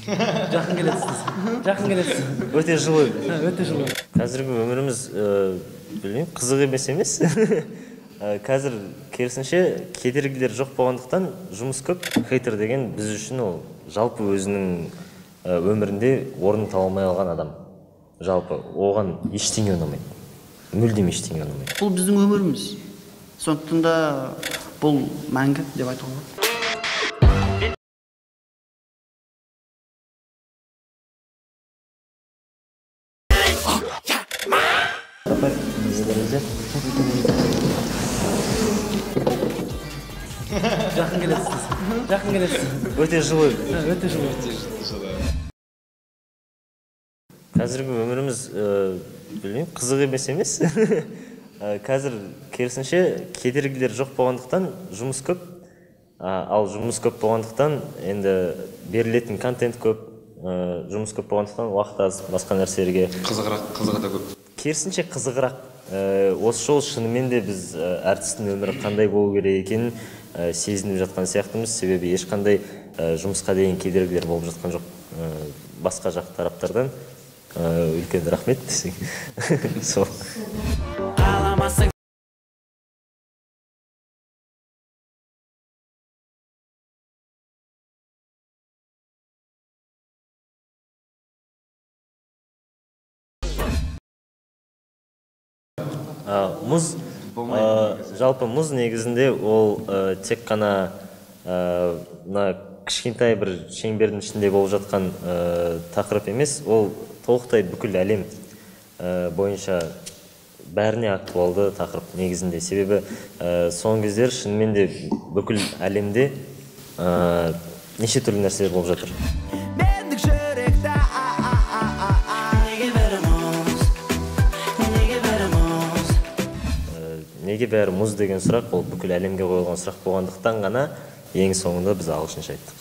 Жақын келесіз. Жақын келесіз. Өте жылы. Өте жылы. Қазіргі өміріміз білмеймін, қызық емес. Қазір керісінше кедергілер жоқ болғандықтан жұмыс көп. Хейтер деген біз үшін ол жалпы өзінің өмірінде орнын таба алмай қалған адам. Жалпы оған ештеңе ұнамайды. Мүлдем ештеңе ұнамайды. Бұл біздің өміріміз. Сондықтан да бұл мәңгі деп айтуға болады. Жақын келесіз. Жақын келесіз. Өте жылы. Өте жылы. Қазіргі өміріміз білмеймін, қызық емес. Қазір керісінше кедергілер жоқ болғандықтан жұмыс көп. Ал жұмыс көп болғандықтан енді берілетін контент көп. Жұмыс көп болғандықтан уақыт аз, басқа нәрселерге. Қызығы да көп. Керісінше қызығырақ. Осы жол шынымен де біз әртістің өмірі қандай болу керек екенін сезініп жатқан сияқтымыз. Себебі ешқандай жұмысқа деген кедергілер болып жатқан жоқ. Басқа жақ тараптардан үлкен рахмет десең. Сол. Мұз, жалпы мұз негізінде ол тек қана кішкентай бір шеңбердің ішінде болып жатқан тақырып емес, ол толықтай бүкіл әлем бойынша бәріне актуалды тақырып негізінде. Себебі соңғы кездер шынымен де бүкіл әлемде неше түрлі нәрселер болып жатыр. Неге бәрі мұз деген сұрақ, ол бүкіл әлемге қойылған сұрақ болғандықтан ғана ең соңында біз ағылшынша айттық.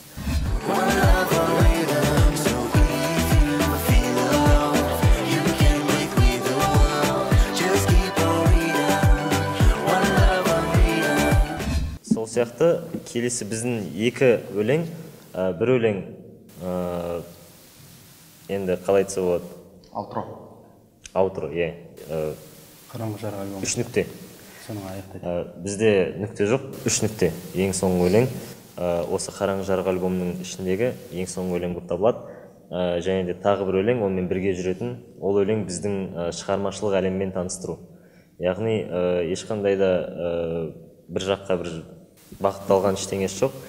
Сол сияқты келесі біздің екі өлең, бір өлең енді қалай айтса болады? Аутро, е. Қараңғы жарық альбом. 3 нүкте. Аяқтайды. Бізде нүкте жоқ, 3 нүкте. Ең соңғы өлең осы қараңғы жарық альбомының ішіндегі ең соңғы өлең болып табылады. Және де тағы бір өлең, онымен бірге жүретін, ол өлең біздің шығармашылық әлеммен таныстыру. Яғни ешқандай да бір жаққа бір бағытталған ештеңесі жоқ.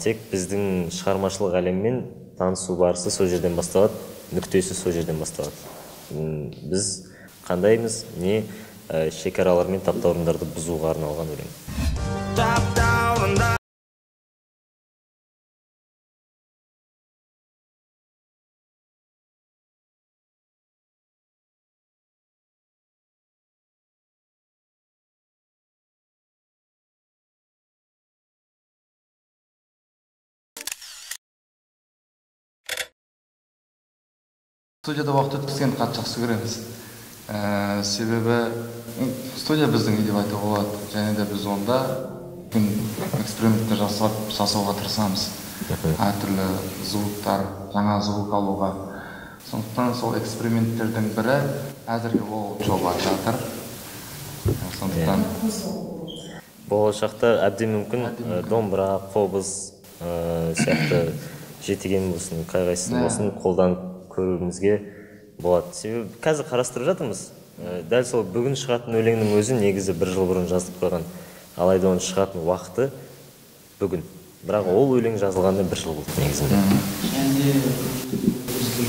Тек біздің шығармашылық әлеммен танысу барысы сол жерден басталады, нүктесі сол жерден басталады. Біз қандаймыз, не шекаралар мен таптаурындарды бұзуға арналған өлең. Студияда уақыт өткізгенді қатты жақсы көреміз. Себебі студия біздің үй деп айтуға болады. Және де біз онда эксперименттер жасауға тырысамыз. Әртүрлі звуктар, жаңа звук алуға. Сондықтан сол эксперименттердің бірі әзірге ол жоба жатыр. Сондықтан болашақта әбден мүмкін домбыра, қобыз сияқты жетіген болсын, қай-қайсысын болсын қолданып көруімізге болады. Себебі қазір қарастырып жатырмыз. Дәл сол бүгін шығатын өлеңнің өзі негізі 1 жыл бұрын жазылып қойған. Алайда оның шығатын уақыты бүгін. Бірақ ол өлең жазылғанда 1 жыл болды негізінде. Және де біздің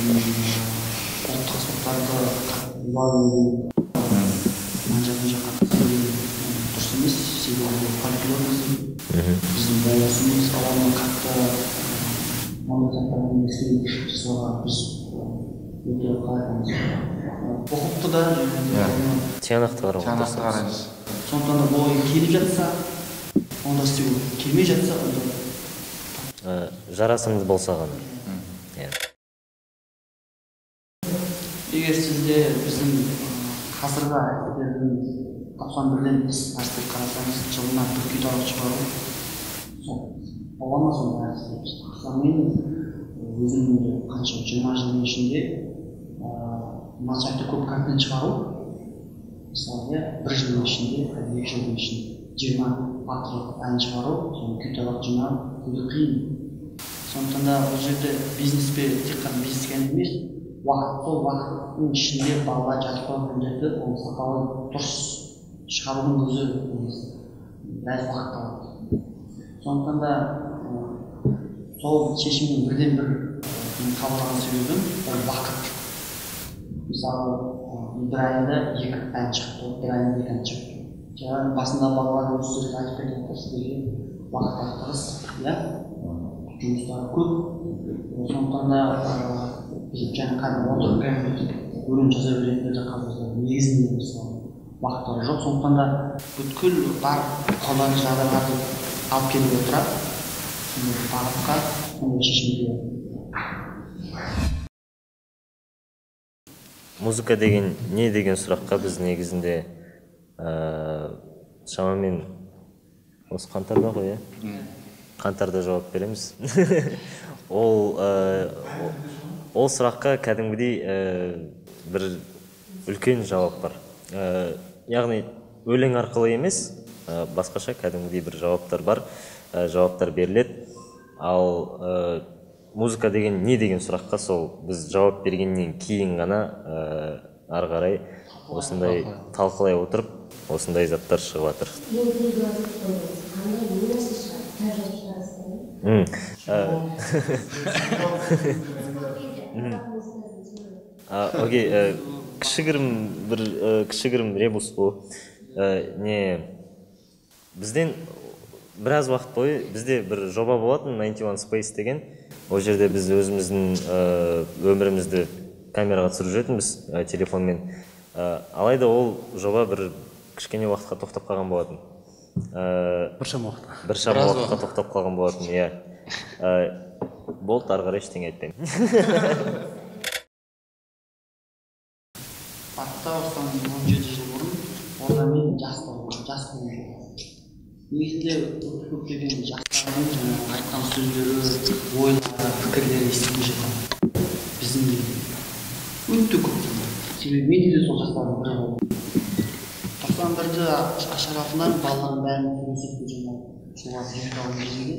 ұлттық аспаптарды жан жаққа дұрыс емес, себебі фольклорымыз біздің болысымыз ауаны қатты біз өте қалайтамыз. Ұқыпты да тиянақты қараймыз. Сондықтан да бұл келіп жатса, онда істеу, келмей жатса, онда жарасымды болса ғана. Егер сізде біздің қазіргі әртістердің 91-ден әртістер қарасаңыз, жылына 1 күй тарау шығару, оған сонда әртістер. өзімнің қанша 20 жылдың ішінде мансапты көп контент шығару, мысалы, бір жылдың ішінде, 2 жылдың ішінде 20 авторлық ән шығару, соны күй-табақ жинау өте қиын. Сондықтан да бұл жерде бизнеспе тек қана бизнеске емес, сол уақыттың ішінде балалар жатып қалған күндерді ол сапалы дұрыс шығарудың өзі біраз уақыт алады. Сондықтан да сол шешімнің бірден бір қабылдаған себебім ол уақыт. Мысалы, бір айында 2 ән шықты, бір айында 2 ән шықты. Жаңағы басында балалар өздері айтып кетеді, сіздерге уақыт ақтырыз, жұмыстары көп. Сондықтан да біз жаңа отырып өлең жаза беретіндерді қазір негізінде мысалы уақыттары жоқ. Сондықтан да бүткіл бар қолайлы жағдайларды алып келіп отырады. Бағытқа сондай шешімге. Музыка деген не деген сұраққа біз негізінде шамамен осы қаңтарда ғой, қаңтарда жауап береміз. Ол сұраққа кәдімгідей бір үлкен жауап бар. Яғни өлең арқылы емес, басқаша кәдімгідей бір жауаптар бар, жауаптар беріледі. Ал музыка деген не деген сұраққа сол біз жауап бергеннен кейін ғана ары қарай осындай талқылай отырып, осындай заттар шығып жатыр. Окей, кішігірім ребус бұл. Бізден біраз уақыт бойы бізде бір жоба болатын 91 Space деген. Ол жерде біз өзіміздің өмірімізді камераға түсіріп жүретінбіз телефонмен. Алайда ол жоба бір кішкене уақытқа тоқтап қалған болатын. Біршама уақытқа тоқтап қалған болатын, болды, ары қарай ештеңе айтпаймын. Атта осыдан 17 жыл бұрын орда мен жас болған. Негізінде көптеген жастардың айтқан сөздері, ойлары, пікірлері естіп жатқан. Біздің өте көп. Себебі мен де сол жастардың бірі болдым. 91-ді ашарасынан балалардың бәрін көрсетіп солар жүріп алған кезінде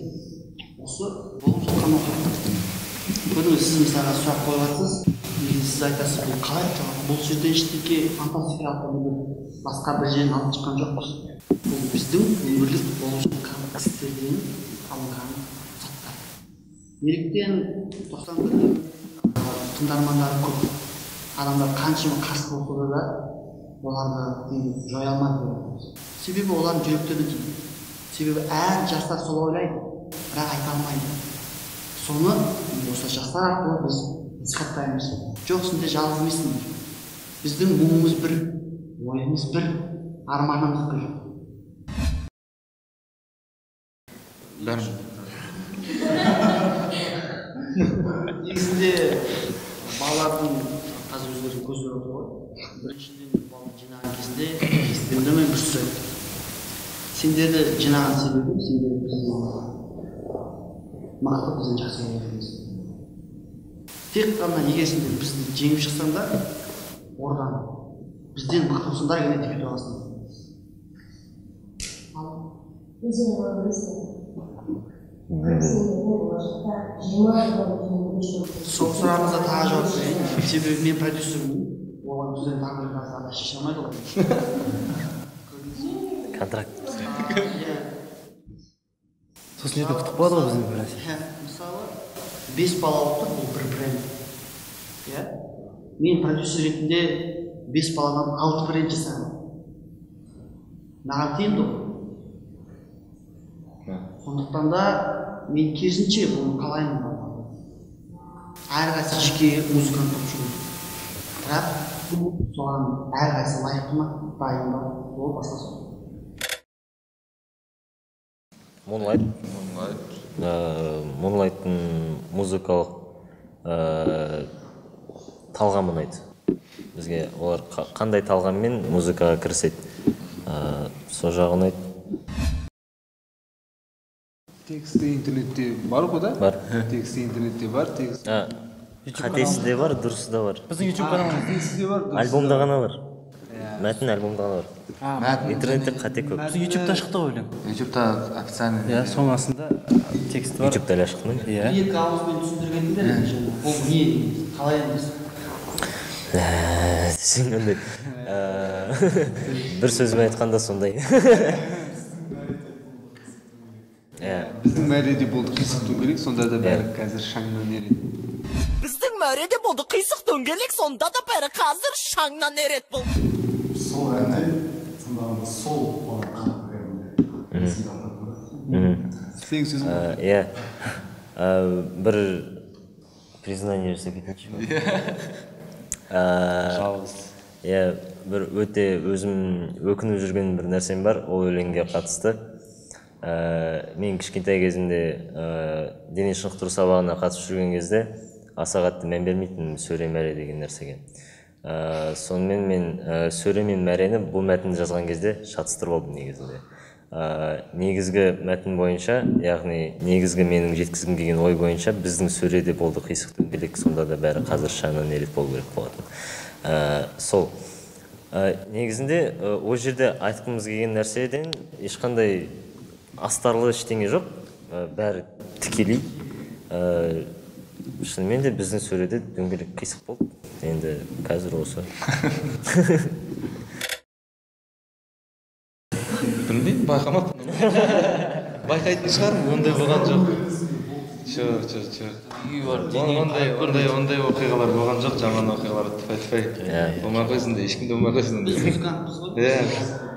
осы болып жатқан оқиға. Көрдіңіз, сіз мысалға сұрақ қойып жатсыз, сіз айтасыз, бұл қалай тұрады? Бұл жерде ештеңе фантастикалық басқа бір жерден алып шыққан жоқпыз. Бұл біздің өмірлік болып жатқан істерден алынған заттар. Неліктен 91-дің тыңдармандары көп, адамдар қаншама қарсы болса да оларды жоя алмады. Себебі олардың жүректерінде дейді. Себебі әр жастар солай ойлайды, бірақ айта алмайды. Соны осы жастар арқылы біз насихаттаймыз. Жоқ, сендер жалғыз емессіңдер. Біздің мұңымыз бір, ойымыз бір, арманымыз бір. Негізінде балалардың қазір өздерін көз көріп отыр ғой. Біріншіден баланы жинаған кезде естігенде мен бір сөз айтты. Сендерді жинаған себебім сендер біздің мықты, біздің жақсы болғанымыз. Тек қана егер сендер бізді жеңіп шықсаңдар, ордан бізден мықты болсаңдар генә деп айтып аласыңдар. Сол сұрағыңызға тағы жауап берейін. Себебі мен продюсермін, оған өздерін таңдырған шеше алмайды ғой. Контракт. Сосын жерде күтіп қалады ғой біздің біраз. Мысалы, 5 бала отыр, бұл бір бренд. Мен продюсер ретінде 5 баладан 6 бренд жасаймын. Маған тиімді ғой. Сондықтан да мен керісінше бұны қалаймын. Әрқайсы жеке музыканы тұрып жүру. Бірақ соған әрқайсы лайықты ма, дайын ба, ол басқа соң. Moonlight'ың музыкалық талғамы ұнайды. Бізге олар қандай талғаммен музыкаға кіріседі. Сол жағы ұнайды. Тексті интернетте бар ғой да? Бар. Тексті интернетте бар, текст. Қатесі де бар, дұрысы да бар. Біздің YouTube каналымыз. Тексті де бар, дұрысы да Альбомда ғана бар. Мәтін альбомда ғана бар. Интернетте қате көп. Біздің YouTube'да шықты ғой өлең. ютубта официальный Иә, соның астында тексті бар. ютубта іле шықты ма? Иә. Екі ауызбен түсіндіргендер ол не қалай емес. Сен андай бір сөзбен айтқанда сондай. Біздің мәреде болды қисық дөңгелек, сонда да бәрі қазір шаңнан ереді. Біздің мәреде болды қисық дөңгелек, сонда да бәрі қазір шаңнан ереді бұл. Сол әнде тыңдағанда сол Сен сөзің ғой. Иә. Бір признание жасап кетейінші. Жалғыз. Иә, бір өте өзім өкініп жүрген бір нәрсем бар, ол өлеңге қатысты. Мен кішкентай кезімде дене шынықтыру сабағына қатысып жүрген кезде аса қатты мән бермейтінмін сөре мәре деген нәрсеге. Сонымен мен сөре мен мәрені бұл мәтінді жазған кезде шатыстырып алдым негізінде. Негізгі мәтін бойынша, яғни негізгі менің жеткізгім келген ой бойынша біздің сөреде болды қисық дөңгелек, сонда да бәрі қазір шаңнан ереді болу керек болатын. Сол негізінде ол жерде айтқымыз келген нәрседен ешқандай астарлы ештеңе жоқ, бәрі тікелей. Шынымен де біздің сөреде дөңгелек қисық болды. Енді қазір осы. білмеймін, байқамадым. Байқайтын шығармын, ондай болған жоқ. Ондай оқиғалар болған жоқ, жаман оқиғалар тфай. Болмай қойсын да, ешкім де болмай қойсын да. Музыкантпыз ғой.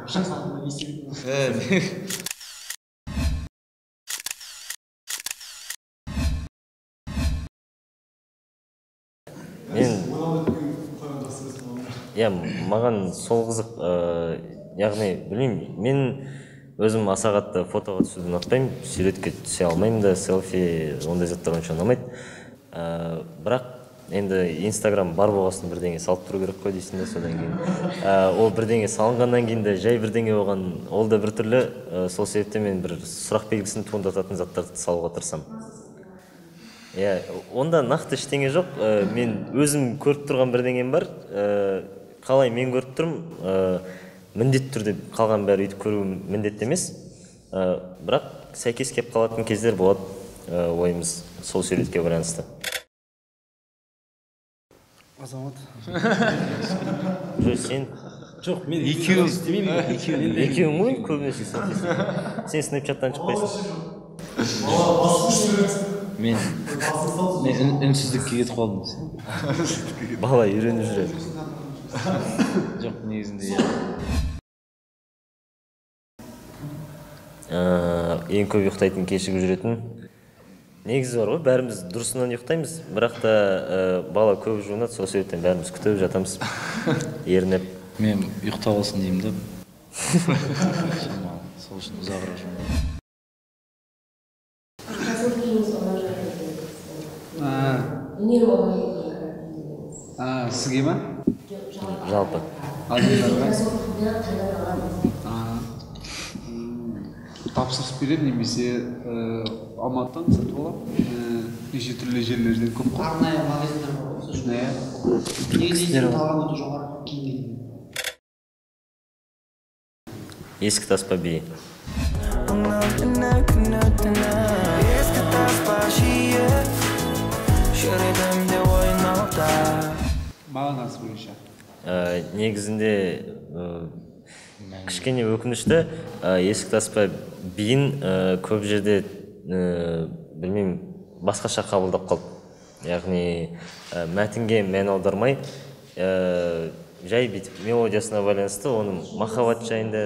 Шаң сатында естелік. Маған сол қызық, яғни білмеймін, мен өзім аса қатты фотоға түсуді ұнатпаймын, суретке түсе алмаймын да, селфи, ондай заттар онша ұнамайды. Бірақ енді Инстаграм бар болғасын бірдеңе салып тұру керек қой дейсің де, содан кейін. Ол бірдеңе салынғаннан кейін де жай бірдеңе оған, ол да бір түрлі, сол себепте мен бір сұрақ белгісін туындататын заттарды салуға тырысам. Онда нақты ештеңе жоқ, мен өзім көріп тұрған бірдеңем бар, қалай мен көріп тұрмын, міндетті түрде қалған бәрі өйтіп көру міндетті емес, бірақ сәйкес кеп қалатын кездер болады, ойымыз сол суретке байланысты. Азамат. Жоқ, сен? Жоқ, мен екеуі істемеймін. Екеуің ғой көбінесе сен снэпчаттан шықпайсың. Мен үнсіздікке кетіп қалдым. Бала үйреніп жүреді. Жоқ, негізінде ең көп ұйықтайтын, кешігіп жүретін. Негізі бар ғой, бәріміз дұрысынан ұйықтаймыз, бірақ та бала көп жуынады, сол себептен бәріміз күтіп жатамыз, ерініп. Мен ұйықтап алсын деймін да. Сол үшін ұзағырақ жуынады. Сізге ма? Жалпы. Тапсырыс береді немесе Алматыдан сатып алам. Неше түрлі жерлерден көп қой. Арнайы магазиндар бар ғой, сол үшін. Негізінде талғам өте жоғары киінген. Ескі таспа би. Мағынасы бойынша. Негізінде кішкене өкінішті, ескі таспа биін көп жерде білмеймін, басқаша қабылдап қалды. Яғни мәтінге мән аудармай, жай бүйтіп мелодиясына байланысты оның махаббат жайында,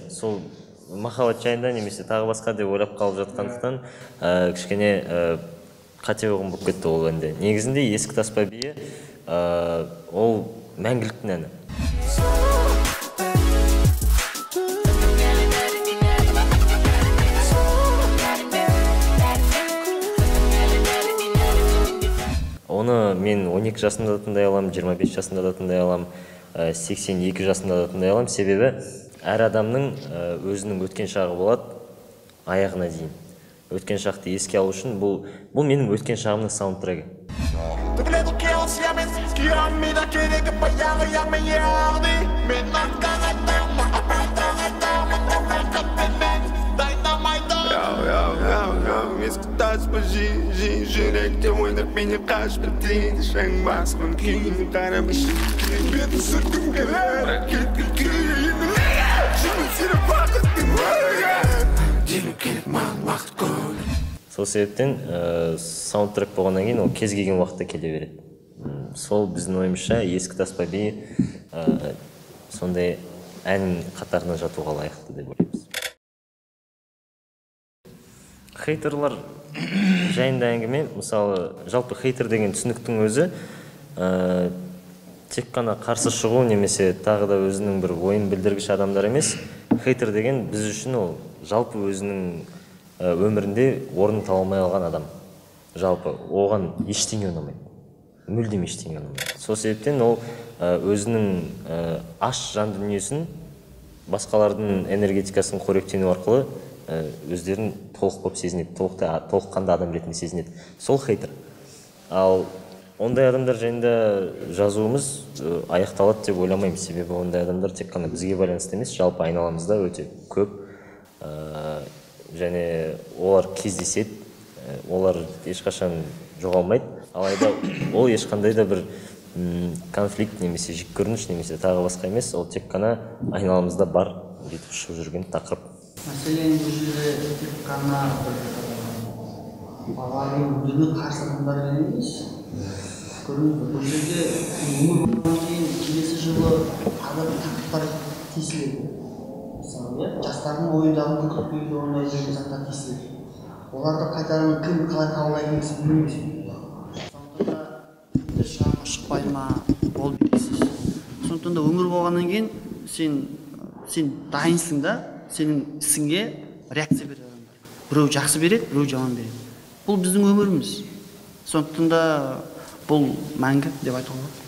сол махаббат жайында немесе тағы басқа деп ойлап қалып жатқандықтан кішкене қате ұғым болып кетті ол әнде. Негізінде ескі таспа биі ол мәңгіліктің әні. Оны мен 12 жасында да тыңдай алам, 25 жасында да тыңдай алам, 82 жасында да тыңдай алам. Себебі әр адамның өзінің өткен шағы болады. аяғына дейін өткен шақты еске алу үшін бұл менің өткен шағымның саундтрекі. Сол себептен саундтрек болғаннан кейін ол кез келген уақытта келе береді. Сол біздің ойымызша ескі таспа би сондай ән қатарына жатуға лайықты деп ойлаймыз. Хейтерлар жайында әңгіме, мысалы, жалпы хейтер деген түсініктің өзі тек қана қарсы шығу немесе тағы да өзінің бір ойын білдіргіш адамдар емес. Хейтер деген біз үшін ол жалпы өзінің өмірінде орын таба алмай алған адам. Жалпы оған ештеңе ұнамайды. Мүлдем ештеңе ұнамайды. Сол себептен ол өзінің аш жан дүниесін басқалардың энергетикасын қоректену арқылы өздерін толық болып сезінеді, толыққанды адам ретінде сезінеді. Сол хейтер. Ал ондай адамдар жайында жазуымыз аяқталады деп ойламаймын, себебі ондай адамдар тек қана бізге байланысты емес, жалпы айналамызда өте көп. Және олар кездеседі, олар ешқашан жоғалмайды. Алайда ол ешқандай да бір конфликт немесе жеккөрініш немесе тағы басқа емес, ол тек қана айналамызда бар бүйтіп ұшып жүрген тақырып. Мәселен бұл жерде тек қана баланың өзіне қарсы адамдар емес. Көрдіңіз, бұл жерде өмір болғаннан кейін келесі жылы тағы да тақырыптар тесіледі. Мысалы, жастардың ойындағы күлкілік күйді орындап жүрген заттар тесіледі. Оларды қайтарып кім қалай қабылдайтынын сіз білмейсіз. Сондықтан да бір шығарма шықпай ма, ол белгісіз. Сондықтан да өмір болғаннан кейін сен дайынсың да, сенің ісіңе реакция береді адамдар. Біреу жақсы береді, біреу жаман береді. Бұл біздің өміріміз. Сондықтан да бұл мәңгі деп айтуға болады.